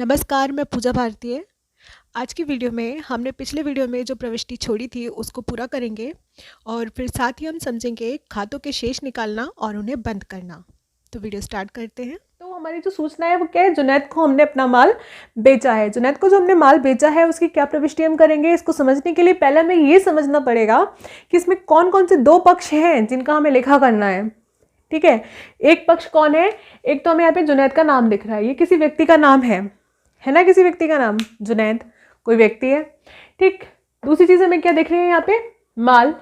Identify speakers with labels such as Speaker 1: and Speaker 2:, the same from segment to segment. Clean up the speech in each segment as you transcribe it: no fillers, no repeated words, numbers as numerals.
Speaker 1: नमस्कार, मैं पूजा भारतीय। आज की वीडियो में हमने पिछले वीडियो में जो प्रविष्टि छोड़ी थी उसको पूरा करेंगे और फिर साथ ही हम समझेंगे खातों के शेष निकालना और उन्हें बंद करना। तो वीडियो स्टार्ट करते हैं।
Speaker 2: तो हमारी जो सूचना है वो क्या है, जुनैद को हमने अपना माल बेचा है। जुनैद को जो हमने माल बेचा है उसकी क्या प्रविष्टि हम करेंगे, इसको समझने के लिए पहले हमें ये समझना पड़ेगा कि इसमें कौन कौन से दो पक्ष हैं जिनका हमें लेखा करना है। ठीक है, एक पक्ष कौन है, एक तो हमें यहाँ पे जुनैद का नाम दिख रहा है, ये किसी व्यक्ति का नाम है ना, किसी व्यक्ति का नाम जुनैद कोई व्यक्ति है। ठीक, दूसरी चीज हमें क्या दिख रही है यहाँ पे, माल,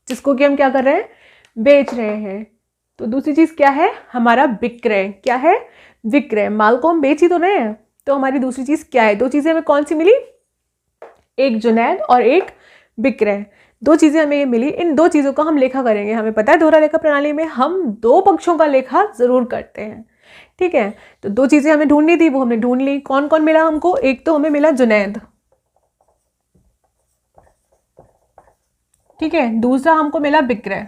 Speaker 2: जिसको कि हम क्या कर रहे हैं, बेच रहे हैं। तो दूसरी चीज क्या है, हमारा विक्रय। क्या है, विक्रय। माल को हम बेच ही तो रहे हैं, तो हमारी दूसरी चीज क्या है, दो चीजें हमें कौन सी मिली, एक जुनैद और एक विक्रय, दो चीजें हमें ये मिली। इन दो चीजों का हम लेखा करेंगे। हमें पता है दोहरा लेखा प्रणाली में हम दो पक्षों का लेखा जरूर करते हैं। ठीक है, तो दो चीजें हमें ढूंढनी थी, वो हमने ढूंढ ली। कौन कौन मिला हमको, एक तो हमें मिला जुनैद, ठीक है, दूसरा हमको मिला विक्रय।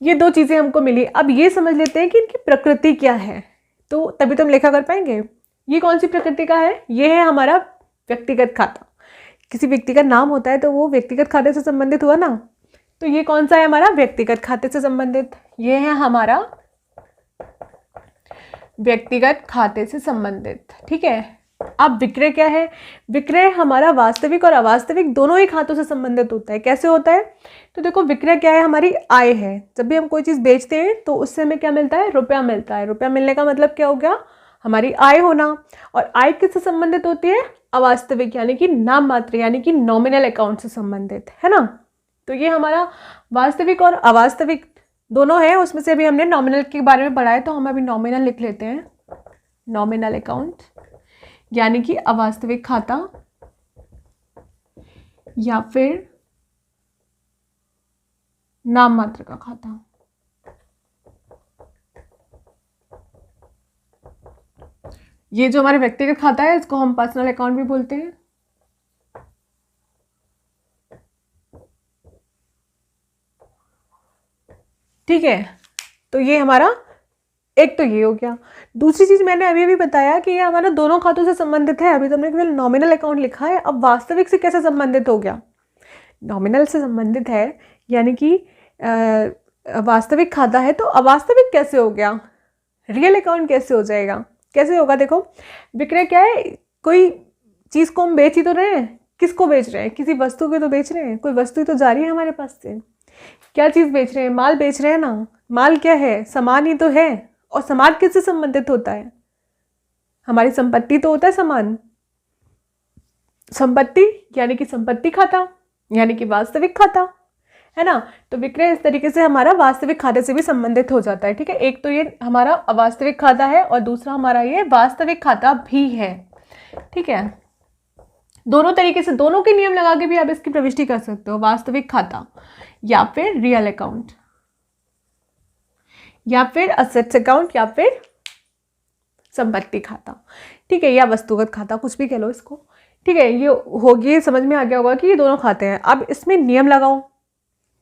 Speaker 2: ये दो चीजें हमको मिली। अब ये समझ लेते हैं कि इनकी प्रकृति क्या है, तो तभी तो हम लेखा कर पाएंगे। ये कौन सी प्रकृति का है, ये है हमारा व्यक्तिगत खाता। किसी व्यक्ति का नाम होता है तो वो व्यक्तिगत खाते से संबंधित हुआ ना, तो ये कौन सा है, हमारा व्यक्तिगत खाते से संबंधित। ये है हमारा व्यक्तिगत खाते से संबंधित। ठीक है, अब विक्रय क्या है, विक्रय हमारा वास्तविक और अवास्तविक दोनों ही खातों से संबंधित होता है। कैसे होता है, तो देखो विक्रय क्या है, हमारी आय है। जब भी हम कोई चीज बेचते हैं तो उससे हमें क्या मिलता है, रुपया मिलता है। रुपया मिलने का मतलब क्या हो गया, हमारी आय होना। और आय किससे संबंधित होती है, अवास्तविक यानी कि नाम मात्र यानी कि नॉमिनल अकाउंट से संबंधित, है ना। तो ये हमारा वास्तविक और अवास्तविक दोनों है। उसमें से अभी हमने नॉमिनल के बारे में पढ़ा है, तो हम अभी नॉमिनल लिख लेते हैं। नॉमिनल अकाउंट यानी कि अवास्तविक खाता या फिर नाम मात्र का खाता। ये जो हमारे व्यक्तिगत खाता है इसको हम पर्सनल अकाउंट भी बोलते हैं। ठीक है, तो ये हमारा एक तो ये हो गया। दूसरी चीज मैंने अभी भी बताया कि ये हमारा दोनों खातों से संबंधित है। अभी तो हमने केवल नॉमिनल अकाउंट लिखा है, अब वास्तविक से कैसे संबंधित हो गया, नॉमिनल से संबंधित है यानी कि वास्तविक खाता है, तो अवास्तविक कैसे हो गया, रियल अकाउंट कैसे हो जाएगा, कैसे होगा। देखो विक्रय क्या है, कोई चीज को हम बेच ही तो रहे हैं, किसको बेच रहे हैं, किसी वस्तु को तो बेच रहे हैं, कोई वस्तु तो जा रही है हमारे पास से। क्या चीज बेच रहे हैं, माल बेच रहे हैं ना। माल क्या है, सामान ही तो है। और सामान किससे संबंधित होता है, हमारी संपत्ति तो होता है सामान। संपत्ति यानी कि संपत्ति खाता यानी कि वास्तविक खाता, है ना। तो विक्रय इस तरीके से हमारा वास्तविक खाते से भी संबंधित हो जाता है। ठीक है, एक तो ये हमारा अवास्तविक खाता है और दूसरा हमारा ये वास्तविक खाता भी है। ठीक है, दोनों तरीके से, दोनों के नियम लगा के भी आप इसकी प्रविष्टि कर सकते हो, वास्तविक खाता या फिर रियल अकाउंट या फिर असेट्स अकाउंट या फिर संपत्ति खाता। ठीक है, या वस्तुगत खाता, कुछ भी कह लो इसको। ठीक है, ये होगी, समझ में आ गया होगा कि ये दोनों खाते हैं। अब इसमें नियम लगाओ।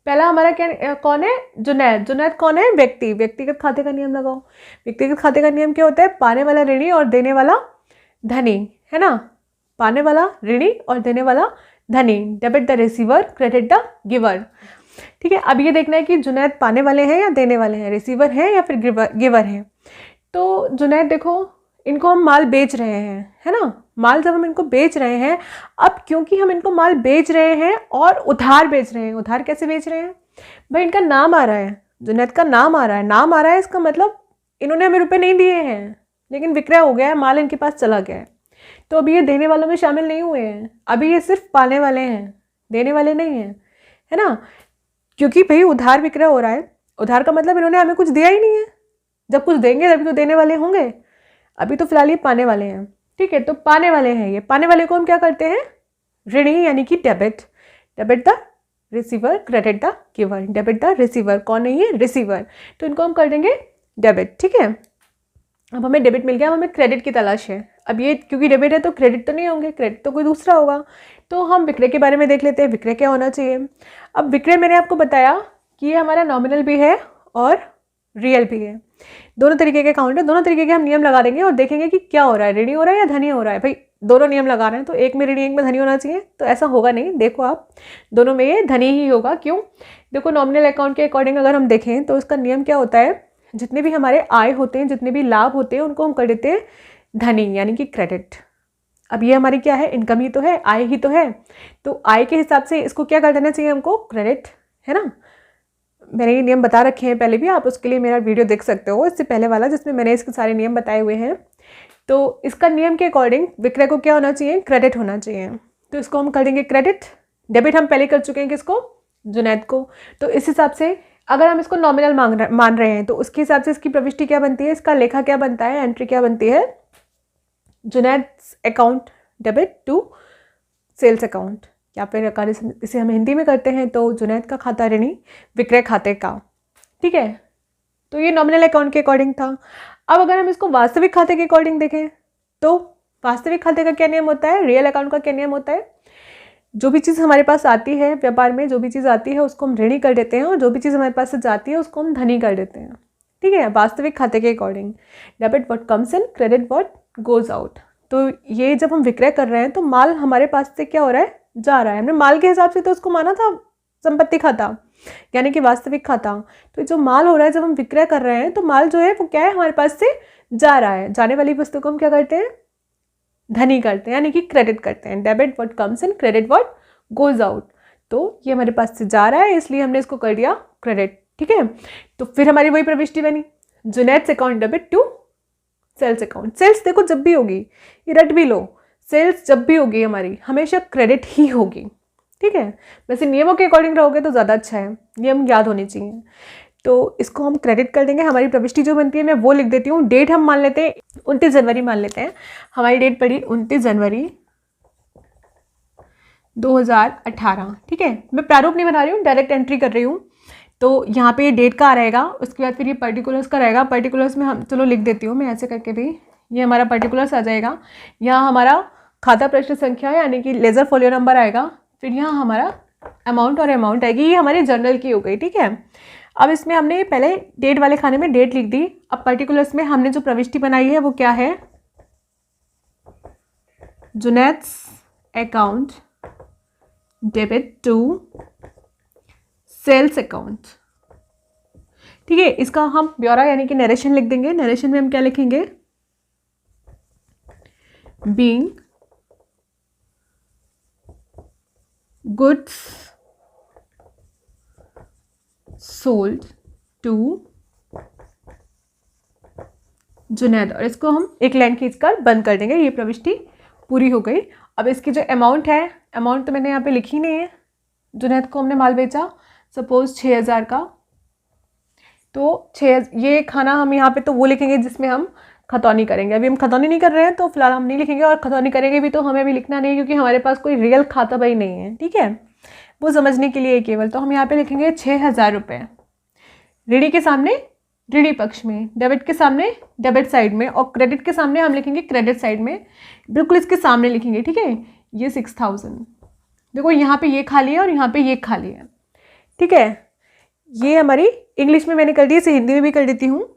Speaker 2: पहला हमारा क्या, कौन है, जुनैद। जुनैद कौन है, व्यक्ति। व्यक्तिगत खाते का नियम लगाओ। व्यक्तिगत खाते का नियम क्या होता है, पाने वाला ऋणी और देने वाला धनी, है ना। पाने वाला ऋणी और देने वाला धनी, debit the receiver credit the giver. ठीक है, अब ये देखना है कि जुनैद पाने वाले हैं या देने वाले हैं, रिसीवर हैं या फिर गिवर हैं। तो जुनैद देखो, इनको हम माल बेच रहे हैं, है ना। माल जब हम इनको बेच रहे हैं, अब क्योंकि हम इनको माल बेच रहे हैं और उधार बेच रहे हैं। उधार कैसे बेच रहे हैं भाई, इनका नाम आ रहा है, जुनैद का नाम आ रहा है। नाम आ रहा है इसका मतलब इन्होंने हमें रुपए नहीं दिए हैं, लेकिन विक्रय हो गया है, माल इनके पास चला गया है। तो अभी ये देने वालों में शामिल नहीं हुए हैं, अभी ये सिर्फ पाने वाले हैं, देने वाले नहीं हैं, है ना। क्योंकि भाई उधार विक्रय हो रहा है, उधार का मतलब इन्होंने हमें कुछ दिया ही नहीं है। जब कुछ देंगे तभी तो देने वाले होंगे, अभी तो फिलहाल ये पाने वाले हैं। ठीक है, तो पाने वाले हैं, ये पाने वाले को हम क्या करते हैं, ऋणी यानी कि debit. Debit the receiver credit the giver. Debit the receiver, कौन है ये, रिसीवर, तो इनको हम कर देंगे डेबिट। ठीक है, अब हमें डेबिट मिल गया, अब हमें क्रेडिट की तलाश है। अब ये क्योंकि डेबिट है तो क्रेडिट तो नहीं होंगे, क्रेडिट तो कोई दूसरा होगा। तो हम विक्रय के बारे में देख लेते हैं, विक्रय क्या होना चाहिए। अब विक्रय मैंने आपको बताया कि ये हमारा नॉमिनल भी है और रियल भी है। दोनों तरीके के अकाउंट है, दोनों तरीके के हम नियम लगा देंगे और देखेंगे कि क्या हो रहा है, ऋणी हो रहा है या धनी हो रहा है। भाई दोनों नियम लगा रहे हैं तो एक में ऋणी एक में धनी होना चाहिए, तो ऐसा होगा नहीं। देखो आप, दोनों में ये धनी ही होगा। क्यों? देखो नॉमिनल अकाउंट के अकॉर्डिंग अगर हम देखें तो उसका नियम क्या होता है, जितने भी हमारे आय होते हैं, जितने भी लाभ होते हैं, उनको हम कर देते हैं धनी यानी कि क्रेडिट। अब ये हमारी क्या है, इनकम ही तो है, आय ही तो है, तो आय के हिसाब से इसको क्या कर देना चाहिए हमको, क्रेडिट, है ना। मैंने ये नियम बता रखे हैं पहले भी, आप उसके लिए मेरा वीडियो देख सकते हो, इससे पहले वाला जिसमें मैंने इसके सारे नियम बताए हुए हैं। तो इसका नियम के अकॉर्डिंग विक्रय को क्या होना चाहिए, क्रेडिट होना चाहिए। तो इसको हम कर देंगे क्रेडिट। डेबिट हम पहले कर चुके हैं किसको, जुनैद को। तो इस हिसाब से अगर हम इसको नॉमिनल मान रहे हैं तो उसके हिसाब से इसकी प्रविष्टि क्या बनती है, इसका लेखा क्या बनता है, एंट्री क्या बनती है, Junaid account debit to sales account, या फिर अगर इसे हम हिंदी में करते हैं तो जुनैद का खाता ऋणी विक्रय खाते का। ठीक है, तो ये नॉमिनल अकाउंट के अकॉर्डिंग था। अब अगर हम इसको वास्तविक खाते के अकॉर्डिंग देखें तो वास्तविक खाते का क्या नियम होता है, रियल अकाउंट का क्या नियम होता है, जो भी चीज़ हमारे पास आती है व्यापार में, जो भी चीज़ आती है उसको हम ऋणी कर देते हैं और जो भी चीज़ हमारे पास से जाती है उसको हम धनी कर देते हैं। ठीक है, वास्तविक खाते के according debit what comes in, credit what goes out. तो ये जब हम विक्रय कर रहे हैं तो माल हमारे पास से क्या हो रहा है, जा रहा है। हमने माल के हिसाब से तो उसको माना था संपत्ति खाता यानी कि वास्तविक खाता। तो जो माल हो रहा है जब हम विक्रय कर रहे हैं तो माल जो है वो क्या है, हमारे पास से जा रहा है। जाने वाली वस्तु को हम क्या करते हैं, धनी करते हैं यानी कि क्रेडिट करते हैं। Debit what comes in, credit what goes out. तो ये हमारे पास से जा रहा है इसलिए हमने इसको कर दिया क्रेडिट। ठीक है, तो फिर हमारी वही प्रविष्टि बनी, Junaid account debit to sales account. Sales देखो जब भी होगी, ये रट भी लो, सेल्स जब भी होगी हमारी हमेशा क्रेडिट ही होगी। ठीक है, वैसे नियमों के अकॉर्डिंग रहोगे तो ज़्यादा अच्छा है, नियम याद होने चाहिए। तो इसको हम क्रेडिट कर देंगे। हमारी प्रविष्टि जो बनती है मैं वो लिख देती हूँ। डेट हम मान लेते हैं 29 जनवरी मान लेते हैं, हमारी डेट पड़ी 29 जनवरी 2018। ठीक है, मैं प्रारूप नहीं बना रही हूँ, डायरेक्ट एंट्री कर रही हूँ। तो यहाँ पे ये डेट का आ रहेगा, उसके बाद फिर ये पर्टिकुलर्स का रहेगा। पर्टिकुलर्स में हम चलो लिख देती हूँ मैं ऐसे करके भी, ये हमारा पर्टिकुलर्स आ जाएगा। यहाँ हमारा खाता प्रश्न संख्या यानी कि लेजर फोलियो नंबर आएगा, फिर यहाँ हमारा अमाउंट और अमाउंट आएगी, ये हमारी जर्नल की हो गई। ठीक है, अब इसमें हमने पहले डेट वाले खाने में डेट लिख दी। अब पर्टिकुलर्स में हमने जो प्रविष्टि बनाई है वो क्या है, Junaid account debit to sales account. ठीक है, इसका हम ब्यौरा यानी कि नरेशन लिख देंगे। नरेशन में हम क्या लिखेंगे, being goods sold to Junaid, और इसको हम एक लाइन खींचकर बंद कर देंगे। ये प्रविष्टि पूरी हो गई। अब इसकी जो अमाउंट है, अमाउंट तो मैंने यहाँ पे लिखी नहीं है। जुनैद को हमने माल बेचा सपोज 6000 का, तो 6 ये खाना हम यहाँ पे तो वो लिखेंगे जिसमें हम खतौनी करेंगे। अभी हम खतौनी नहीं कर रहे हैं तो फिलहाल हम नहीं लिखेंगे, और खतौनी करेंगे भी तो हमें भी लिखना नहीं क्योंकि हमारे पास कोई रियल खाता भाई नहीं है। ठीक है, वो समझने के लिए केवल, तो हम यहाँ पे लिखेंगे 6000 रुपये ऋणी के सामने ऋणी पक्ष में, डेबिट के सामने डेबिट साइड में, और क्रेडिट के सामने हम लिखेंगे क्रेडिट साइड में, बिल्कुल इसके सामने लिखेंगे। ठीक है, ये 6000, देखो यहाँ पे ये खाली है और यहाँ पे ये खाली है। ठीक है, ये हमारी इंग्लिश में मैंने कर दी, इसे हिंदी में भी कर देती हूँ।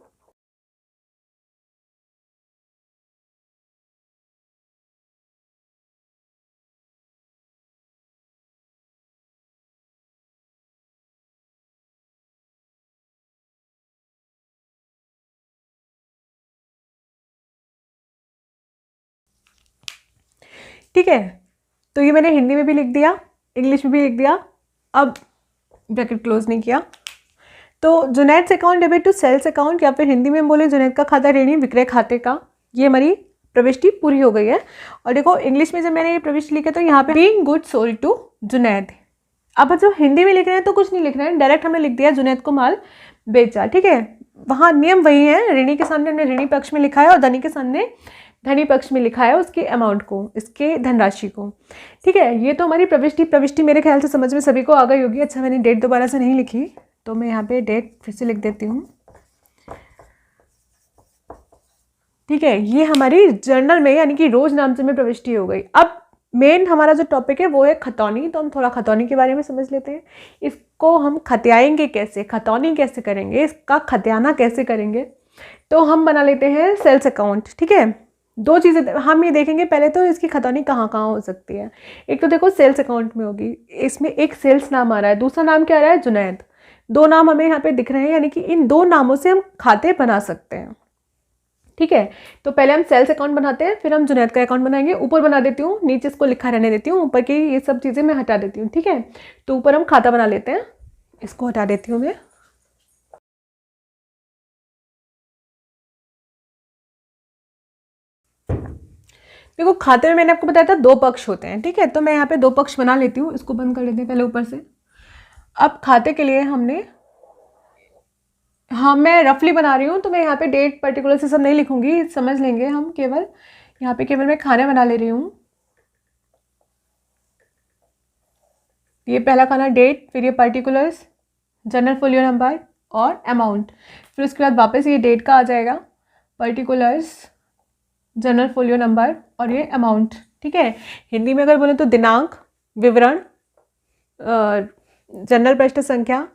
Speaker 2: ठीक है, तो ये मैंने हिंदी में भी लिख दिया, इंग्लिश में भी लिख दिया। अब ब्रैकेट क्लोज नहीं किया। तो Junaid account debit to sales account, या फिर हिंदी में हम बोले जुनैद का खाता ऋणी विक्रय खाते का, ये हमारी प्रविष्टि पूरी हो गई है। और देखो इंग्लिश में जब मैंने ये प्रविष्टि लिखा तो यहाँ पे being good souled to Junaid. अब जो हिंदी में लिख रहे हैं तो कुछ नहीं लिख रहे हैं, डायरेक्ट हमने लिख दिया जुनैद को माल बेचा। ठीक है, वहाँ नियम वही है, ऋणी के सामने हमने ऋणी पक्ष में लिखा है और धनी के सामने धनी पक्ष में लिखा है उसके अमाउंट को, इसके धनराशि को। ठीक है, ये तो हमारी प्रविष्टि मेरे ख्याल से समझ में सभी को आ गई होगी। अच्छा, मैंने डेट दोबारा से नहीं लिखी तो मैं यहाँ पे डेट फिर से लिख देती हूँ। ठीक है, ये हमारी जर्नल में यानी कि रोज नामचे में प्रविष्टि हो गई। अब मेन हमारा जो टॉपिक है वो है खतौनी, तो हम थोड़ा खतौनी के बारे में समझ लेते हैं। इसको हम खत्याएंगे कैसे, खतौनी कैसे करेंगे, इसका खत्याना कैसे करेंगे, तो हम बना लेते हैं सेल्स अकाउंट। ठीक है, दो चीज़ें हम ये देखेंगे पहले तो इसकी खतौनी कहाँ कहाँ हो सकती है। एक तो देखो सेल्स अकाउंट में होगी, इसमें एक सेल्स नाम आ रहा है, दूसरा नाम क्या आ रहा है, जुनैद। दो नाम हमें यहाँ पे दिख रहे हैं, यानी कि इन दो नामों से हम खाते बना सकते हैं। ठीक है, तो पहले हम सेल्स अकाउंट बनाते हैं, फिर हम जुनैद का अकाउंट बनाएंगे। ऊपर बना देती हूँ, नीचे इसको लिखा रहने देती हूँ, ऊपर की ये सब चीज़ें मैं हटा देती हूँ। ठीक है, तो ऊपर हम खाता बना लेते हैं, इसको हटा देती हूँ मैं। देखो खाते में मैंने आपको बताया था दो पक्ष होते हैं। ठीक है, तो मैं यहाँ पे दो पक्ष बना लेती हूँ, इसको बंद कर लेते हैं पहले ऊपर से। अब खाते के लिए हमने, हाँ मैं रफली बना रही हूँ, तो मैं यहाँ पे डेट पर्टिकुलर से सब नहीं लिखूंगी, समझ लेंगे हम। केवल यहाँ पे केवल मैं खाना बना ले रही हूँ। ये पहला खाना डेट, फिर ये पर्टिकुलर्स, जनरल फोलियो नंबर और अमाउंट, फिर उसके बाद वापस ये डेट का आ जाएगा, पर्टिकुलर्स, जनरल फोलियो नंबर और ये अमाउंट। ठीक है, हिंदी में अगर बोले तो दिनांक, विवरण, जनरल पृष्ठ संख्या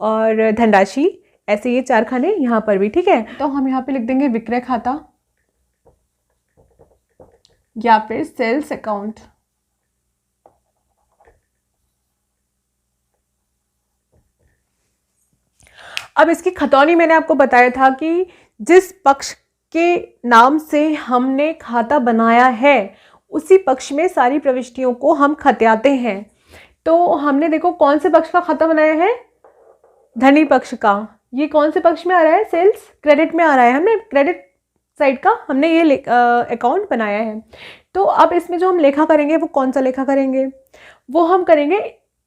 Speaker 2: और धनराशि, ऐसे ये चार खाने यहाँ पर भी। ठीक है, तो हम यहाँ पे लिख देंगे विक्रय खाता या फिर सेल्स अकाउंट। अब इसकी खतौनी मैंने आपको बताया था कि जिस पक्ष के नाम से हमने खाता बनाया है उसी पक्ष में सारी प्रविष्टियों को हम खत्याते हैं। तो हमने देखो कौन से पक्ष का खाता बनाया है, धनी पक्ष का। ये कौन से पक्ष में आ रहा है, सेल्स, क्रेडिट में आ रहा है, हमने क्रेडिट साइड का हमने ये अकाउंट बनाया है। तो अब इसमें जो हम लेखा करेंगे वो कौन सा लेखा करेंगे, वो हम करेंगे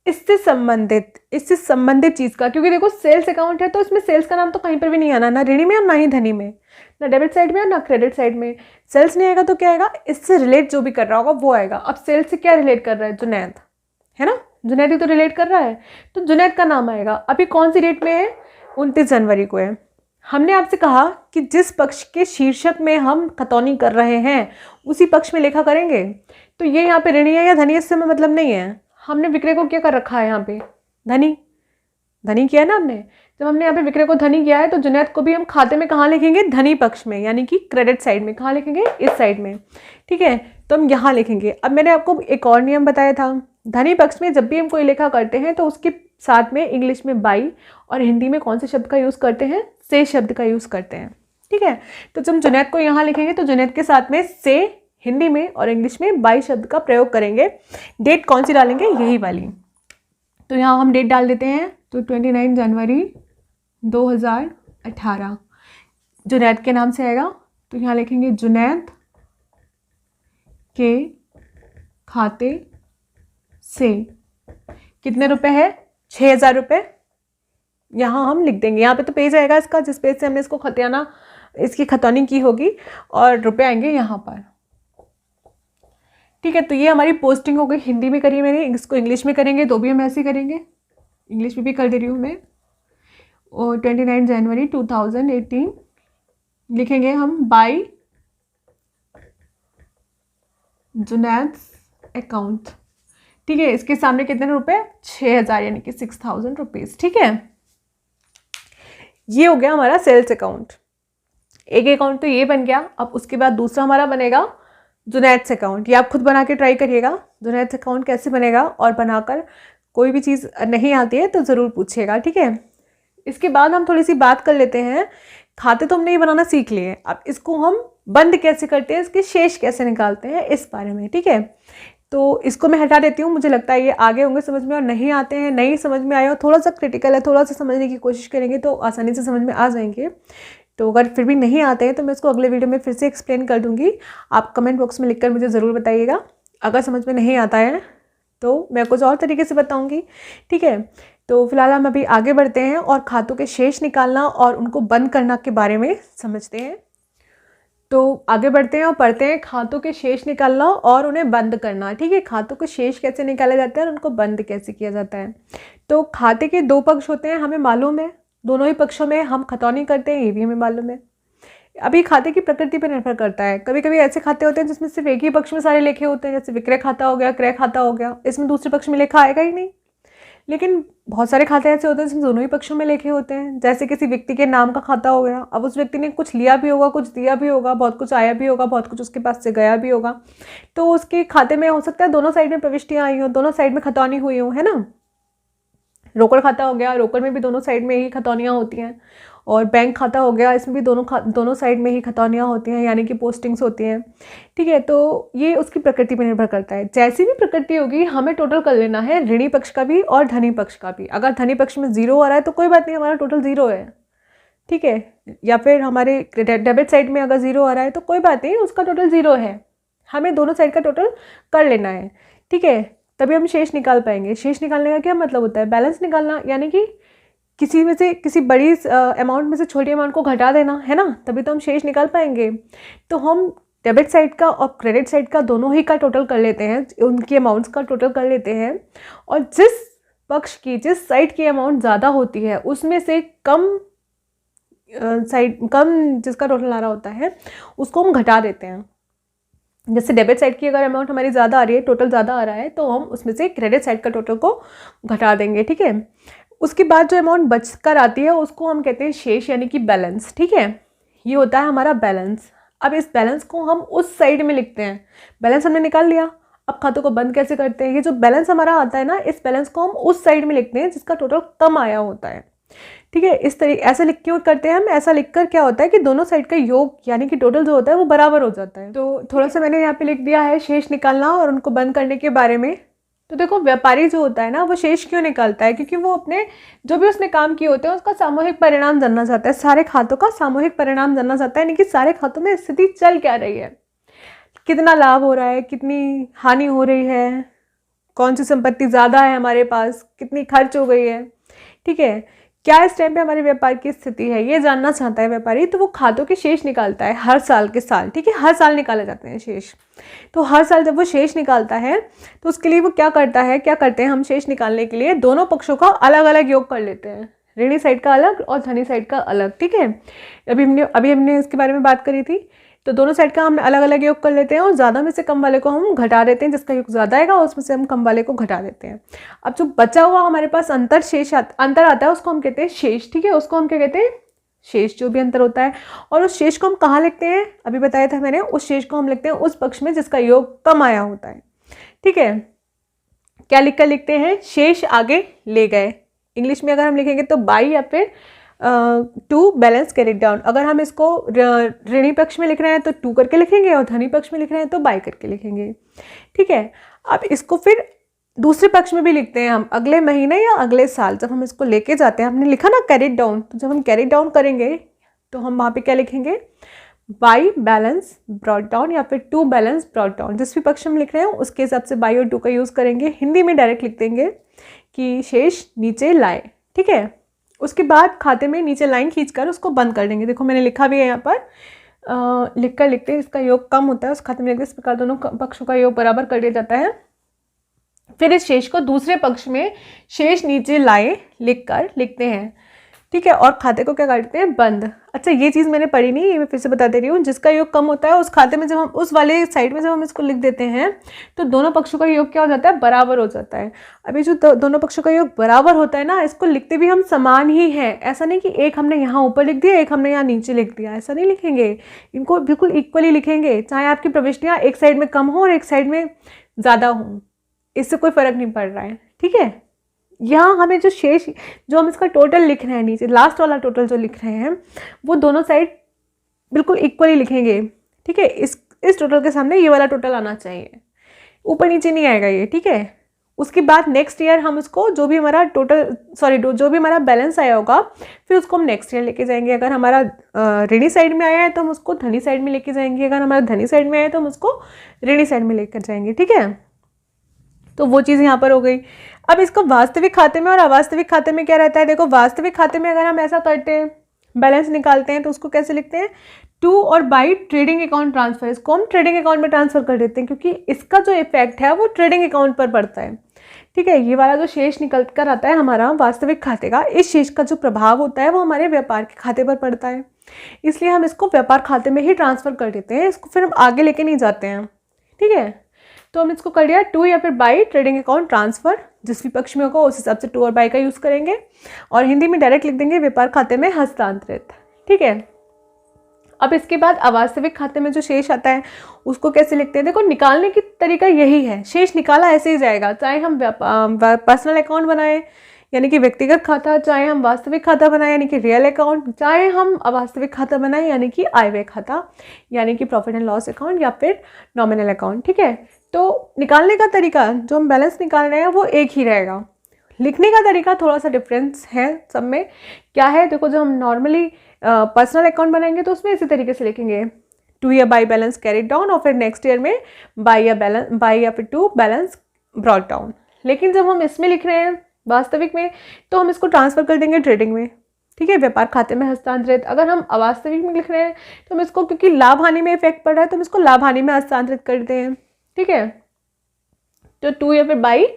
Speaker 2: इससे संबंधित चीज़ का। क्योंकि देखो सेल्स अकाउंट है तो इसमें सेल्स का नाम तो कहीं पर भी नहीं आना, ना ऋणी में और ना ही धनी में, ना डेबिट साइड में और ना क्रेडिट साइड में। सेल्स नहीं आएगा तो क्या आएगा, इससे रिलेट जो भी कर रहा होगा वो आएगा। अब सेल्स से क्या रिलेट कर रहा है, जुनैद है ना, जुनैद ही तो रिलेट कर रहा है, तो जुनैद का नाम आएगा। अभी कौन सी डेट में है, 29 जनवरी को है। हमने आपसे कहा कि जिस पक्ष के शीर्षक में हम खतौनी कर रहे हैं उसी पक्ष में लेखा करेंगे। तो ये यहाँ पे ऋणी है या धनी, इससे हमें मतलब नहीं है। हमने विक्रय को क्या कर रखा है, यहाँ पे धनी किया है ना हमने। जब हमने यहाँ पे विक्रय को धनी किया है तो जुनैद को भी हम खाते में कहाँ लिखेंगे, धनी पक्ष में, यानी कि क्रेडिट साइड में। कहाँ लिखेंगे, इस साइड में। ठीक है, तो हम यहाँ लिखेंगे। अब मैंने आपको एक और नियम बताया था, धनी पक्ष में जब भी हम कोई लेखा करते हैं तो उसके साथ में इंग्लिश में बाई और हिंदी में कौन से शब्द का यूज़ करते हैं, से शब्द का यूज़ करते हैं। ठीक है, तो जब जुनैद को यहाँ लिखेंगे तो जुनैद के साथ में से हिंदी में और इंग्लिश में बाई शब्द का प्रयोग करेंगे। डेट कौन सी डालेंगे, यही वाली। तो यहाँ हम डेट डाल देते हैं, तो 29 जनवरी 2018 जुनैद के नाम से आएगा। तो यहाँ लिखेंगे जुनैद के खाते से कितने रुपए है, 6000 रुपये। यहाँ हम लिख देंगे, यहाँ पे तो पेज आएगा इसका जिस पेज से हमने इसको खतियाना, इसकी खतौनी की होगी, और रुपए आएंगे यहाँ पर। ठीक है, तो ये हमारी पोस्टिंग हो गई। हिंदी में करी मैंने, इसको इंग्लिश में करेंगे तो भी हम ऐसे ही करेंगे, इंग्लिश में भी कर दे रही हूँ मैं। और 29 जनवरी 2018 लिखेंगे हम बाई जुनैद अकाउंट। ठीक है, इसके सामने कितने रुपए, 6000 यानी कि 6000 रुपीज़। ठीक है, ये हो गया हमारा सेल्स अकाउंट। एक अकाउंट तो ये बन गया। अब उसके बाद दूसरा हमारा बनेगा जुनैद अकाउंट। ये आप खुद बना के ट्राई करिएगा, जुनैद अकाउंट कैसे बनेगा, और बनाकर कोई भी चीज़ नहीं आती है तो ज़रूर पूछिएगा। ठीक है, इसके बाद हम थोड़ी सी बात कर लेते हैं। खाते तो हमने ये बनाना सीख लिए, अब इसको हम बंद कैसे करते हैं, इसके शेष कैसे निकालते हैं, इस बारे में। ठीक है, तो इसको मैं हटा देती हूँ। मुझे लगता है ये आगे होंगे समझ में, और नहीं आते हैं, नहीं समझ में आया, थोड़ा सा क्रिटिकल है, थोड़ा सा समझने की कोशिश करेंगे तो आसानी से समझ में आ जाएंगे। तो अगर फिर भी नहीं आते हैं तो मैं इसको अगले वीडियो में फिर से एक्सप्लेन कर दूँगी। आप कमेंट बॉक्स में लिखकर मुझे ज़रूर बताइएगा। अगर समझ में नहीं आता है तो मैं कुछ और तरीके से बताऊँगी। ठीक है, तो फिलहाल हम अभी आगे बढ़ते हैं और खातों के शेष निकालना और उनको बंद करना के बारे में समझते हैं। तो आगे बढ़ते हैं और पढ़ते हैं खातों के शेष निकालना और उन्हें बंद करना। ठीक है, खातों के शेष कैसे निकाले जाते हैं और उनको बंद कैसे किया जाता है। तो खाते के दो पक्ष होते हैं, हमें मालूम है, दोनों ही पक्षों में हम खतौनी करते हैं, ये भी हमें मालूम है। अभी खाते की प्रकृति पर निर्भर करता है। कभी कभी ऐसे खाते होते हैं जिसमें सिर्फ एक ही पक्ष में सारे लेखे होते हैं, जैसे विक्रय खाता हो गया, क्रय खाता हो गया, इसमें दूसरे पक्ष में लेखा आएगा ही नहीं। लेकिन बहुत सारे खाते ऐसे होते हैं जिसमें दोनों ही पक्षों में लिखे होते हैं। जैसे किसी व्यक्ति के नाम का खाता हो गया, अब उस व्यक्ति ने कुछ लिया भी होगा, कुछ दिया भी होगा, बहुत कुछ आया भी होगा, बहुत कुछ उसके पास से गया भी होगा, तो उसके खाते में हो सकता है दोनों साइड में प्रविष्टियाँ आई हो, दोनों साइड में खतौनी हुई हो, है ना। रोकड़ खाता हो गया, रोकड़ में भी दोनों साइड में ही खतौनियाँ होती हैं। और बैंक खाता हो गया, इसमें भी दोनों साइड में ही खतौनियाँ होती हैं, यानी कि पोस्टिंग्स होती हैं। ठीक है, तो ये उसकी प्रकृति पर निर्भर करता है। जैसी भी प्रकृति होगी हमें टोटल कर लेना है ऋणी पक्ष का भी और धनी पक्ष का भी। अगर धनी पक्ष में 0 आ रहा है तो कोई बात नहीं, हमारा टोटल 0 है। ठीक है, या फिर हमारे डेबिट साइड में अगर 0 आ रहा है तो कोई बात नहीं, उसका टोटल 0 है। हमें दोनों साइड का टोटल कर लेना है। ठीक है, तभी हम शेष निकाल पाएंगे। शेष निकालने का क्या मतलब होता है? बैलेंस निकालना, यानी कि किसी में से किसी बड़ी अमाउंट में से छोटी अमाउंट को घटा देना, है ना, तभी तो हम शेष निकाल पाएंगे। तो हम डेबिट साइड का और क्रेडिट साइड का दोनों ही का टोटल कर लेते हैं, उनकी अमाउंट्स का टोटल कर लेते हैं, और जिस साइड की अमाउंट ज़्यादा होती है उसमें से कम जिसका टोटल आ रहा होता है उसको हम घटा देते हैं। जैसे डेबिट साइड की अगर अमाउंट हमारी ज़्यादा आ रही है, टोटल ज़्यादा आ रहा है, तो हम उसमें से क्रेडिट साइड का टोटल को घटा देंगे। ठीक है, उसके बाद जो अमाउंट बचकर आती है उसको हम कहते हैं शेष, यानी कि बैलेंस। ठीक है, ये होता है हमारा बैलेंस। अब इस बैलेंस को हम उस साइड में लिखते हैं। बैलेंस हमने निकाल लिया, अब खातों को बंद कैसे करते हैं? ये जो बैलेंस हमारा आता है ना, इस बैलेंस को हम उस साइड में लिखते हैं जिसका टोटल कम आया होता है। ठीक है, इस तरीके ऐसा लिख क्यों करते हैं हम? ऐसा लिखकर क्या होता है कि दोनों साइड का योग यानी कि टोटल जो होता है वो बराबर हो जाता है। तो थोड़ा सा मैंने यहाँ पे लिख दिया है शेष निकालना और उनको बंद करने के बारे में। तो देखो, व्यापारी जो होता है ना, वो शेष क्यों निकालता है? क्योंकि वो अपने जो भी उसने काम किए होते हैं उसका सामूहिक परिणाम जानना चाहता है। सारे खातों का सामूहिक परिणाम जानना चाहता है, यानी कि सारे खातों में स्थिति चल क्या रही है, कितना लाभ हो रहा है, कितनी हानि हो रही है, कौन सी संपत्ति ज़्यादा है हमारे पास, कितनी खर्च हो गई है। ठीक है, क्या इस टाइम पे हमारे व्यापार की स्थिति है, ये जानना चाहता है व्यापारी। तो वो खातों के शेष निकालता है हर साल के साल। ठीक है, हर साल निकाले जाते हैं शेष। तो हर साल जब वो शेष निकालता है तो उसके लिए वो क्या करते हैं हम शेष निकालने के लिए दोनों पक्षों का अलग अलग योग कर लेते हैं, ऋणी साइड का अलग और धनी साइड का अलग। ठीक है, अभी हमने इसके बारे में बात करी थी। तो दोनों साइड का हम अलग अलग योग कर लेते हैं और ज़्यादा में से कम वाले को हम घटा देते हैं। जिसका योग ज़्यादा आएगा उसमें से हम कम वाले को घटा देते हैं। अब जो बचा हुआ हमारे पास अंतर आता है उसको हम कहते हैं शेष। ठीक है, उसको हम क्या कहते हैं? शेष, जो भी अंतर होता है। और उस शेष को हम कहाँ लिखते हैं? अभी बताया था मैंने, उस शेष को हम लिखते हैं उस पक्ष में जिसका योग कम आया होता है। ठीक है, क्या लिखकर लिखते हैं? शेष आगे ले गए। इंग्लिश में अगर हम लिखेंगे तो बाई या फिर टू बैलेंस कैरिड डाउन। अगर हम इसको ऋणी पक्ष में लिख रहे हैं तो टू करके लिखेंगे और धनी पक्ष में लिख रहे हैं तो बाई करके लिखेंगे। ठीक है, अब इसको फिर दूसरे पक्ष में भी लिखते हैं हम अगले महीने या अगले साल। जब हम इसको लेके जाते हैं, हमने लिखा ना कैरिड डाउन, तो जब हम कैरिड डाउन करेंगे तो हम वहाँ पे क्या लिखेंगे? बाई बैलेंस ब्रॉट डाउन या फिर टू बैलेंस ब्रॉट डाउन। जिस भी पक्ष हम लिख रहे हैं उसके हिसाब से बाई और टू का यूज़ करेंगे। हिंदी में डायरेक्ट लिख देंगे कि शेष नीचे लाए। ठीक है, उसके बाद खाते में नीचे लाइन खींचकर उसको बंद कर देंगे। देखो मैंने लिखा भी है यहाँ पर, लिखते हैं इसका योग कम होता है उस खाते में लिखते, इस प्रकार दोनों पक्षों का योग बराबर कर दिया जाता है। फिर इस शेष को दूसरे पक्ष में शेष नीचे लाए लिखते हैं। ठीक है, और खाते को क्या करते हैं? बंद। अच्छा, ये चीज़ मैंने पढ़ी नहीं, ये मैं फिर से बता दे रही हूँ। जिसका योग कम होता है उस खाते में जब हम उस वाले साइड में जब हम इसको लिख देते हैं तो दोनों पक्षों का योग क्या हो जाता है? बराबर हो जाता है। अभी जो दोनों पक्षों का योग बराबर होता है ना, इसको लिखते भी हम समान ही है। ऐसा नहीं कि एक हमने यहाँ ऊपर लिख दिया, एक हमने यहाँ नीचे लिख दिया, ऐसा नहीं लिखेंगे। इनको बिल्कुल इक्वली लिखेंगे, चाहे आपकी प्रविष्टियाँ एक साइड में कम हो और एक साइड में ज़्यादा हों, इससे कोई फर्क नहीं पड़ रहा है। ठीक है, यहाँ हमें जो शेष, जो हम इसका टोटल लिख रहे हैं नीचे लास्ट वाला टोटल जो लिख रहे हैं, वो दोनों साइड बिल्कुल इक्वली लिखेंगे। ठीक है, इस टोटल के सामने ये वाला टोटल आना चाहिए, ऊपर नीचे नहीं आएगा ये। ठीक है, उसके बाद नेक्स्ट ईयर हम उसको जो भी हमारा जो भी हमारा बैलेंस आया होगा फिर उसको हम नेक्स्ट ईयर लेके जाएंगे। अगर हमारा ऋणी साइड में आया है तो हम उसको धनी साइड में लेके जाएंगे, अगर हमारा धनी साइड में आया है तो हम उसको ऋणी साइड में लेकर जाएंगे। ठीक है, तो वो चीज़ यहाँ पर हो गई। अब इसको वास्तविक खाते में और अवास्तविक खाते में क्या रहता है? देखो, वास्तविक खाते में अगर हम ऐसा करते हैं, बैलेंस निकालते हैं, तो उसको कैसे लिखते हैं? टू और बाई ट्रेडिंग अकाउंट ट्रांसफर। इसको हम ट्रेडिंग अकाउंट में ट्रांसफर कर देते हैं क्योंकि इसका जो इफेक्ट है वो ट्रेडिंग अकाउंट पर पड़ता है। ठीक है, ये वाला जो शेष निकल कर आता है हमारा वास्तविक खाते का, इस शेष का जो प्रभाव होता है वो हमारे व्यापार के खाते पर पड़ता है, इसलिए हम इसको व्यापार खाते में ही ट्रांसफर कर देते हैं। इसको फिर हम आगे लेके नहीं जाते हैं। ठीक है, तो हमने इसको कर लिया टू या फिर बाई ट्रेडिंग अकाउंट ट्रांसफ़र, जिस भी पक्ष में होगा उस हिसाब से टू और बाई का यूज़ करेंगे, और हिंदी में डायरेक्ट लिख देंगे व्यापार खाते में हस्तांतरित। ठीक है, अब इसके बाद अवास्तविक खाते में जो शेष आता है उसको कैसे लिखते हैं? देखो, निकालने की तरीका यही है, शेष निकाला ऐसे ही जाएगा, चाहे हम पर्सनल अकाउंट बनाएं यानी कि व्यक्तिगत खाता, चाहे हम वास्तविक खाता बनाएं यानी कि रियल अकाउंट, चाहे हम अवास्तविक खाता बनाएं यानी कि आय व्यय खाता यानी कि प्रॉफिट एंड लॉस अकाउंट या फिर नॉमिनल अकाउंट। ठीक है, तो निकालने का तरीका जो हम बैलेंस निकाल रहे हैं वो एक ही रहेगा, लिखने का तरीका थोड़ा सा डिफरेंस है सब में। क्या है? देखो, जो हम नॉर्मली पर्सनल अकाउंट बनाएंगे तो उसमें इसी तरीके से लिखेंगे टू या बाई बैलेंस कैरिड डाउन, और फिर नेक्स्ट ईयर में बाई या फिर टू बैलेंस ब्रॉट डाउन। लेकिन जब हम इसमें लिख रहे हैं वास्तविक में, तो हम इसको ट्रांसफ़र कर देंगे ट्रेडिंग में। ठीक है, व्यापार खाते में हस्तांतरित। अगर हम अवास्तविक में लिख रहे हैं तो हम इसको, क्योंकि लाभ हानि में इफेक्ट पड़ रहा है, तो हम इसको लाभ हानि में हस्तांतरित करते हैं। ठीक है, तो टू या फिर बाई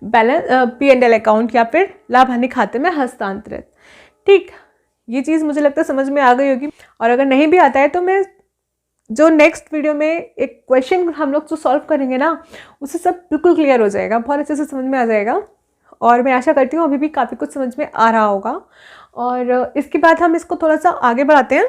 Speaker 2: बैलेंस P&L अकाउंट या फिर लाभ हानि खाते में हस्तांतरित। ठीक, ये चीज़ मुझे लगता है समझ में आ गई होगी, और अगर नहीं भी आता है तो मैं जो नेक्स्ट वीडियो में एक क्वेश्चन हम लोग जो सॉल्व करेंगे ना, उससे सब बिल्कुल क्लियर हो जाएगा, बहुत अच्छे से समझ में आ जाएगा, और मैं आशा करती हूँ अभी भी काफ़ी कुछ समझ में आ रहा होगा। और इसके बाद हम इसको थोड़ा सा आगे बढ़ाते हैं,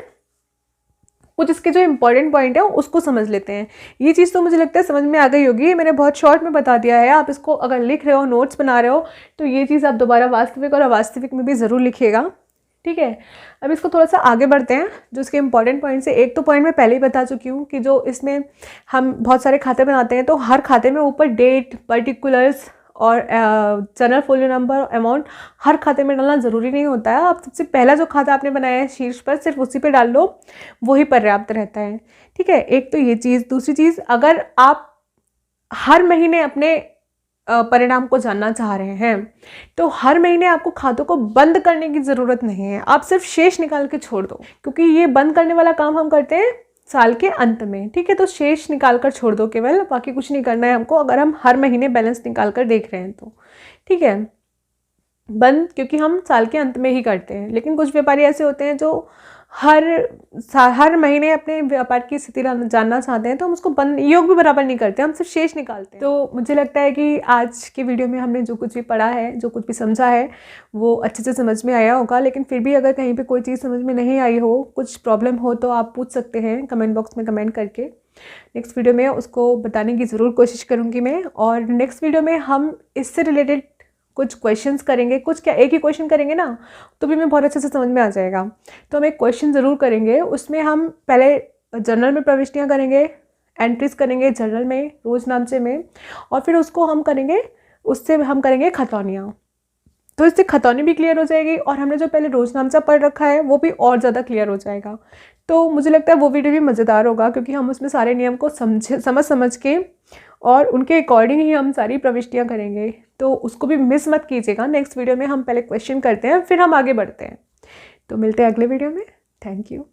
Speaker 2: कुछ इसके जो इंपॉर्टेंट पॉइंट है उसको समझ लेते हैं। ये चीज़ तो मुझे लगता है समझ में आ गई होगी, मैंने बहुत शॉर्ट में बता दिया है। आप इसको अगर लिख रहे हो, नोट्स बना रहे हो, तो ये चीज़ आप दोबारा वास्तविक और अवास्तविक में भी ज़रूर लिखिएगा। ठीक है, अब इसको थोड़ा सा आगे बढ़ते हैं, जो इसके इंपॉर्टेंट पॉइंट्स है। एक तो पॉइंट मैं पहले ही बता चुकी हूँ कि जो इसमें हम बहुत सारे खाते बनाते हैं, तो हर खाते में ऊपर डेट, पर्टिकुलर्स और जनरल फोलियो नंबर, अमाउंट हर खाते में डालना ज़रूरी नहीं होता है। आप सबसे पहला जो खाता आपने बनाया है शीर्ष पर, सिर्फ उसी पे डाल लो, वही पर्याप्त रहता है। ठीक है, एक तो ये चीज़। दूसरी चीज़, अगर आप हर महीने अपने परिणाम को जानना चाह रहे हैं, तो हर महीने आपको खातों को बंद करने की ज़रूरत नहीं है, आप सिर्फ शेष निकाल के छोड़ दो, क्योंकि ये बंद करने वाला काम हम करते हैं साल के अंत में। ठीक है, तो शेष निकाल कर छोड़ दो केवल, बाकी कुछ नहीं करना है हमको, अगर हम हर महीने बैलेंस निकाल कर देख रहे हैं तो। ठीक है, बंद क्योंकि हम साल के अंत में ही करते हैं, लेकिन कुछ व्यापारी ऐसे होते हैं जो हर महीने अपने व्यापार की स्थिति जानना चाहते हैं, तो हम उसको बंद योग भी बराबर नहीं करते, हम सिर्फ शेष निकालते हैं। तो मुझे लगता है कि आज के वीडियो में हमने जो कुछ भी पढ़ा है, जो कुछ भी समझा है, वो अच्छे से समझ में आया होगा। लेकिन फिर भी अगर कहीं पे कोई चीज़ समझ में नहीं आई हो, कुछ प्रॉब्लम हो, तो आप पूछ सकते हैं कमेंट बॉक्स में कमेंट करके। नेक्स्ट वीडियो में उसको बताने की ज़रूर कोशिश करूँगी मैं। और नेक्स्ट वीडियो में हम इससे रिलेटेड कुछ क्वेश्चंस करेंगे, कुछ क्या एक ही क्वेश्चन करेंगे ना, तो भी मैं बहुत अच्छे से समझ में आ जाएगा। तो हम एक क्वेश्चन ज़रूर करेंगे, उसमें हम पहले जर्नल में प्रविष्टियाँ करेंगे, एंट्रीज करेंगे जर्नल में, रोजनामचे में, और फिर उसको हम करेंगे, उससे हम करेंगे खतौनियाँ। तो इससे खतौनी भी क्लियर हो जाएगी, और हमने जो पहले रोजनामचा पढ़ रखा है वो भी और ज़्यादा क्लियर हो जाएगा। तो मुझे लगता है वो वीडियो भी मज़ेदार होगा, क्योंकि हम उसमें सारे नियम को समझ के और उनके अकॉर्डिंग ही हम सारी प्रविष्टियाँ करेंगे। तो उसको भी मिस मत कीजिएगा। नेक्स्ट वीडियो में हम पहले क्वेश्चन करते हैं, फिर हम आगे बढ़ते हैं। तो मिलते हैं अगले वीडियो में। Thank you.